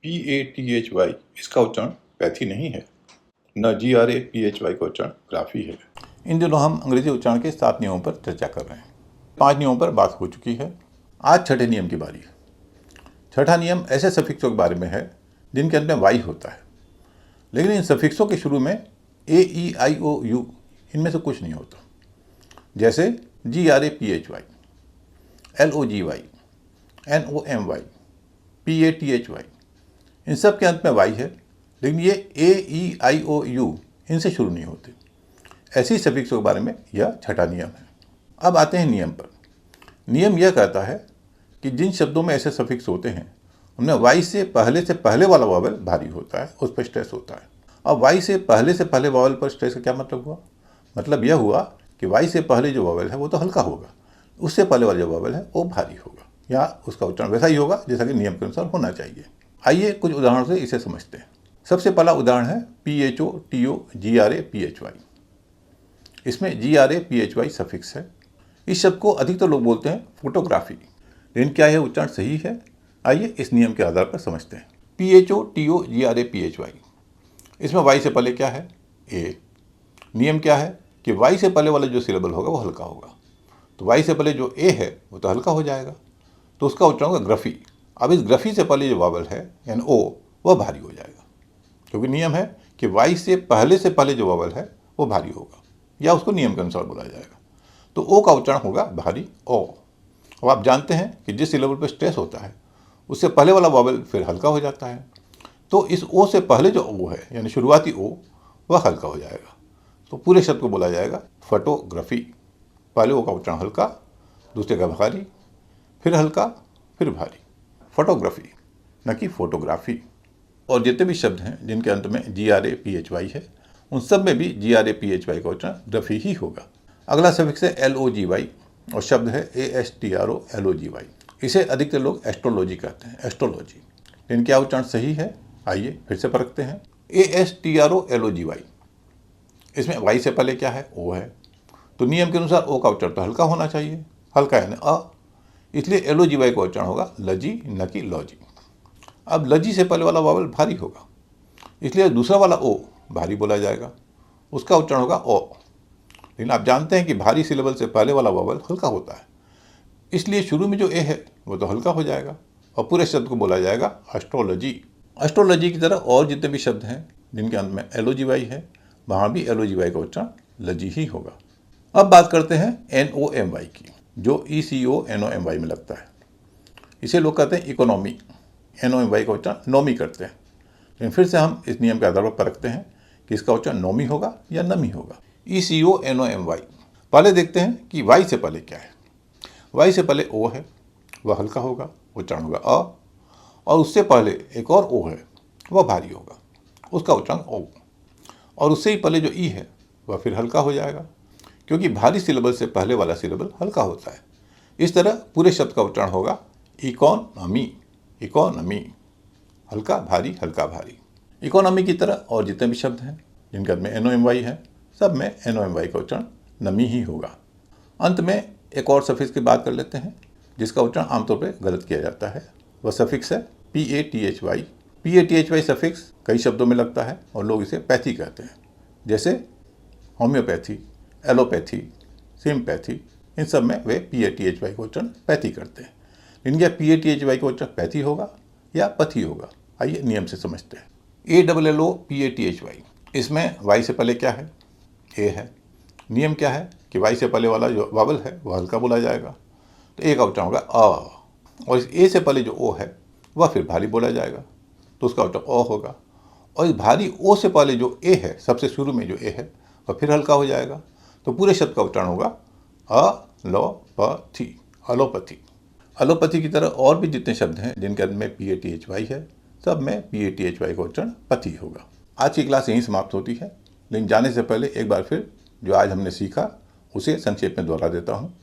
PATHY इसका उच्चारण pathy नहीं है, न GRAPHY का उच्चारण ग्राफी है। इन दिनों हम अंग्रेजी उच्चारण के 7 नियमों पर चर्चा कर रहे हैं। 5 नियमों पर बात हो चुकी है। आज छठे नियम की बारी है। छठा नियम ऐसे सफिक्सों के बारे में है जिनके अंत में वाई होता है, लेकिन इन सफिक्सों के शुरू में AEIOU इनमें से कुछ नहीं होता। जैसे GRAPHY, LOGY, NOMY, PATHY, इन सब के अंत में वाई है, लेकिन ये AEIOU इनसे शुरू नहीं होते। ऐसी सफिक्सों के बारे में यह छठा नियम है। अब आते हैं नियम पर। नियम यह कहता है कि जिन शब्दों में ऐसे सफिक्स होते हैं उनमें वाई से पहले वाला वावल भारी होता है, उस पर स्ट्रेस होता है। अब वाई से पहले वावल पर स्ट्रेस का क्या मतलब हुआ? मतलब यह हुआ कि वाई से पहले जो वावल है वो तो हल्का होगा, उससे पहले वाला जो वावल है वो भारी होगा, या उसका उच्चारण वैसा ही होगा जैसा कि नियम के अनुसार होना चाहिए। आइए कुछ उदाहरणों से इसे समझते हैं। सबसे पहला उदाहरण है PHOTOGRAPHY। इसमें GRAPHY सफिक्स है। इस शब्द को अधिकतर लोग बोलते हैं फोटोग्राफी, लेकिन क्या यह उच्चारण सही है? आइए इस नियम के आधार पर समझते हैं। PHOTOGRAPHY, इसमें वाई से पहले क्या है? ए। नियम क्या है कि वाई से पहले वाला जो सिलेबल होगा वो हल्का होगा, तो वाई से पहले जो ए है वो तो हल्का हो जाएगा, तो उसका उच्चारण होगा ग्रफी। अब इस ग्रफी से पहले जो वावल है यानी ओ वह भारी हो जाएगा, क्योंकि नियम है कि वाई से पहले जो वावल है वो भारी होगा, या उसको नियम के अनुसार बोला जाएगा। तो ओ का उच्चारण होगा भारी ओ। अब आप जानते हैं कि जिस सिलेबल पर स्ट्रेस होता है उससे पहले वाला वावल फिर हल्का हो जाता है, तो इस ओ से पहले जो ओ है यानी शुरुआती ओ वह हल्का हो जाएगा, तो पूरे शब्द को बोला जाएगा फोटोग्राफी। पहले ओ का उच्चारण हल्का, दूसरे का भारी, फिर हल्का, फिर भारी। फोटोग्राफी, न कि फोटोग्राफी। और जितने भी शब्द हैं जिनके अंत में GRAPHY है उन सब में भी GRAPHY का उच्चारण ग्रफी ही होगा। अगला सफिक्स है LOGY और शब्द है ASTROLOGY। इसे अधिकतर लोग एस्ट्रोलॉजी कहते हैं, एस्ट्रोलॉजी। लेकिन क्या उच्चारण सही है? आइए फिर से परखते हैं। ASTROLOGY, इसमें वाई से पहले क्या है? ओ है, तो नियम के अनुसार ओ का उच्चारण तो हल्का होना चाहिए, हल्का यानी अ, इसलिए LOGY का उच्चारण होगा लजी, न कि लॉजी। अब लजी से पहले वाला वावल भारी होगा, इसलिए दूसरा वाला ओ भारी बोला जाएगा, उसका उच्चारण होगा ओ। लेकिन आप जानते हैं कि भारी सिलेबल से पहले वाला वावल हल्का होता है, इसलिए शुरू में जो ए है वो तो हल्का हो जाएगा और पूरे शब्द को बोला जाएगा एस्ट्रोलॉजी। एस्ट्रोलॉजी की तरह और जितने भी शब्द हैं जिनके अंत में LOGY है वहाँ भी LOGY का उच्चारण लजी ही होगा। अब बात करते हैं NOMY की, जो ECONOMY में लगता है। इसे लोग कहते हैं इकोनॉमी। NOMY का उच्चारण नोमी करते हैं, लेकिन फिर से हम इस नियम के आधार पर परखते हैं कि इसका उच्चारण नोमी होगा या नमी होगा। ECONOMY। पहले देखते हैं कि वाई से पहले क्या है। वाई से पहले ओ है, वह हल्का होगा, उच्चारण होगा अ, और उससे पहले एक और ओ है वह भारी होगा, उसका उच्चारण ओ, और उससे ही पहले जो ई है वह फिर हल्का हो जाएगा, क्योंकि भारी सिलेबल से पहले वाला सिलेबल हल्का होता है। इस तरह पूरे शब्द का उच्चारण होगा इकोनॉमी, इकोनॉमी, हल्का भारी, हल्का भारी। इकोनॉमी की तरह और जितने भी शब्द हैं जिनके अंत में NOMY है सब में NOMY का उच्चारण नमी ही होगा। अंत में एक और सफिक्स की बात कर लेते हैं जिसका उच्चारण आमतौर पर गलत किया जाता है, वह सफिक्स है PATHY। PATHY सफिक्स कई शब्दों में लगता है और लोग इसे पैथी कहते हैं, जैसे होम्योपैथी, एलोपैथी, सिम्पैथी, इन सब में वे PATHY का उच्चारण पैथी करते हैं। इनका PATHY का उच्चारण पैथी होगा या पथी होगा? आइए नियम से समझते हैं। ALLOPATHY, इसमें वाई से पहले क्या है? ए है। नियम क्या है कि वाई से पहले वाला जो वावल है वह हल्का बोला जाएगा, तो ए का उच्चारण होगा अ, और इस ए से पहले जो ओ है वह फिर भारी बोला जाएगा, तो उसका उच्चारण ओ होगा, और इस भारी ओ से पहले जो ए है, सबसे शुरू में जो ए है वह फिर हल्का हो जाएगा, तो पूरे शब्द का उच्चारण होगा अलोपथी, अलोपथी। अलोपथी की तरह और भी जितने शब्द हैं जिनके अंत में PATHY है सब में PATHY का उच्चारण पथी होगा। आज की क्लास यहीं समाप्त होती है, लेकिन जाने से पहले एक बार फिर जो आज हमने सीखा उसे संक्षेप में दोहरा देता हूँ।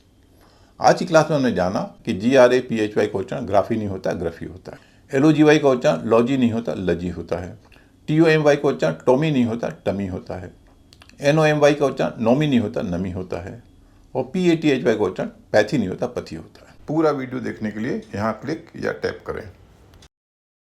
आज की क्लास में हमने जाना कि GRAPHY का उच्चारण ग्राफी नहीं होता, ग्रफी होता है। LOGY का उच्चारण लॉजी नहीं होता, लजी होता है। TOMY का उच्चारण टोमी नहीं होता, टमी होता है। NOMY का उच्चारण नोमी नहीं होता, नमी होता है। और PATHY का उच्चारण पैथी नहीं होता, पथी होता है। पूरा वीडियो देखने के लिए यहाँ क्लिक या टैप करें।